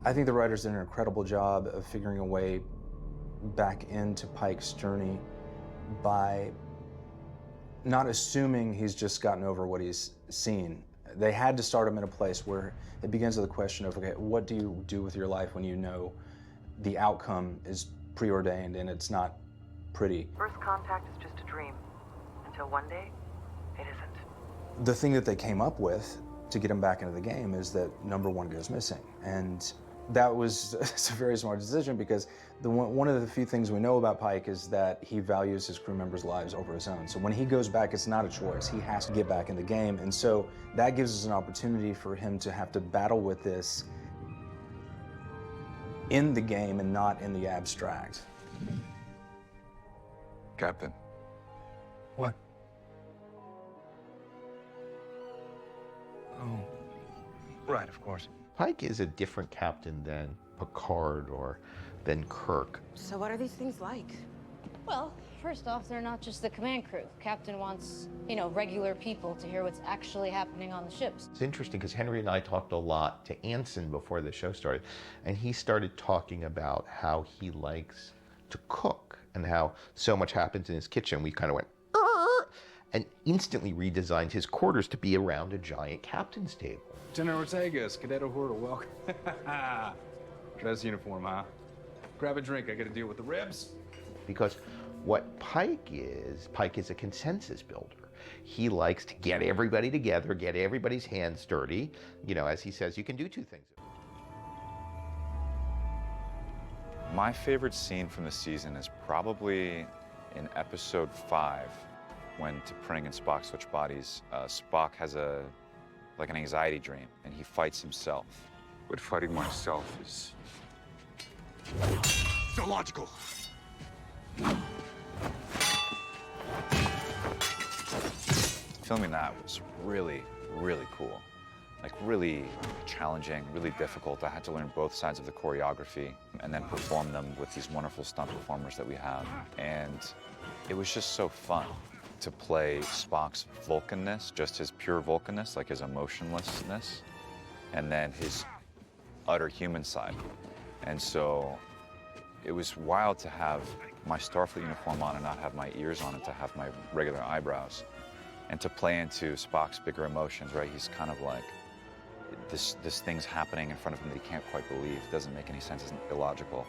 I think the writers did an incredible job of figuring a way back into Pike's journey by not assuming he's just gotten over what he's seen. They had to start him in a place where it begins with the question of, okay, what do you do with your life when you know the outcome is preordained and it's not pretty? First contact is just a dream, until one day, it isn't. The thing that they came up with to get him back into the game is that number one goes missing. And that was a very smart decision because one of the few things we know about Pike is that he values his crew members' lives over his own. So when he goes back, it's not a choice. He has to get back in the game. And so that gives us an opportunity for him to have to battle with this in the game and not in the abstract. Captain. What? Oh, right, of course. Pike is a different captain than Picard or than Kirk. So what are these things like? Well, first off, they're not just the command crew. Captain wants, regular people to hear what's actually happening on the ships. It's interesting because Henry and I talked a lot to Anson before the show started, and he started talking about how he likes to cook and how so much happens in his kitchen. We kind of went, and instantly redesigned his quarters to be around a giant captain's table. General Ortegas, Cadet O'Hara, welcome. Dress uniform, huh? Grab a drink, I gotta deal with the ribs. Because what Pike is a consensus builder. He likes to get everybody together, get everybody's hands dirty. As he says, you can do two things. My favorite scene from the season is probably in episode 5, when T'Pring and Spock switch bodies. Spock has an anxiety dream, and he fights himself. But fighting myself is illogical. Filming that was really, really cool. Really challenging, really difficult. I had to learn both sides of the choreography and then perform them with these wonderful stunt performers that we have. And it was just so fun to play Spock's Vulcanness, just his pure Vulcanness, his emotionlessness, and then his utter human side. And so it was wild to have my Starfleet uniform on and not have my ears on and to have my regular eyebrows. And to play into Spock's bigger emotions, right? He's kind of like, this thing's happening in front of him that he can't quite believe. It doesn't make any sense, it's illogical.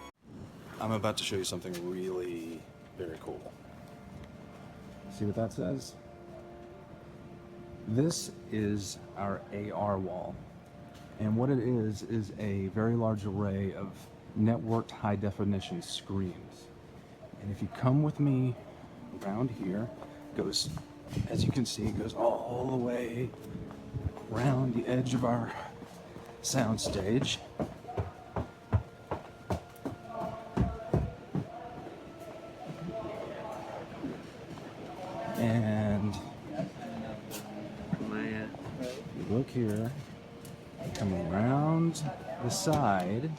I'm about to show you something really very cool. See what that says? This is our AR wall. And what it is a very large array of networked high definition screens. And if you come with me around here, it goes, as you can see, it goes all the way around the edge of our sound stage. And you look here, come around the side.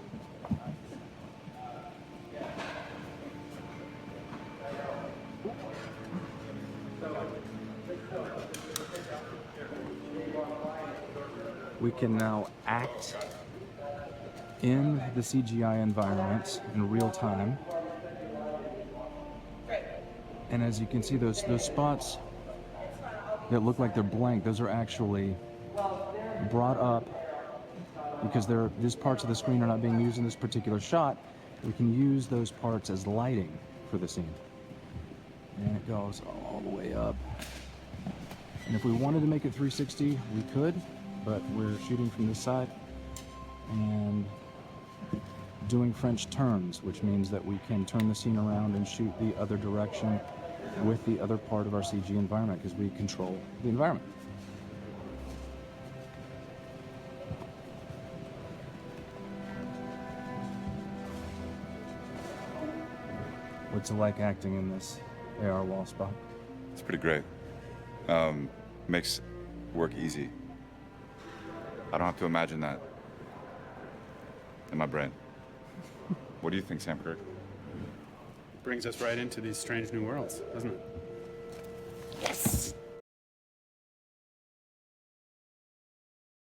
We can now act in the CGI environments in real time. And as you can see, those spots that look like they're blank, those are actually brought up because these parts of the screen are not being used in this particular shot. We can use those parts as lighting for the scene. And it goes all the way up. And if we wanted to make it 360, we could, but we're shooting from this side and doing French turns, which means that we can turn the scene around and shoot the other direction with the other part of our CG environment because we control the environment. What's it like acting in this AR wall spot? It's pretty great. Makes work easy. I don't have to imagine that in my brain. What do you think, Sam Kirk? Brings us right into these strange new worlds, doesn't it?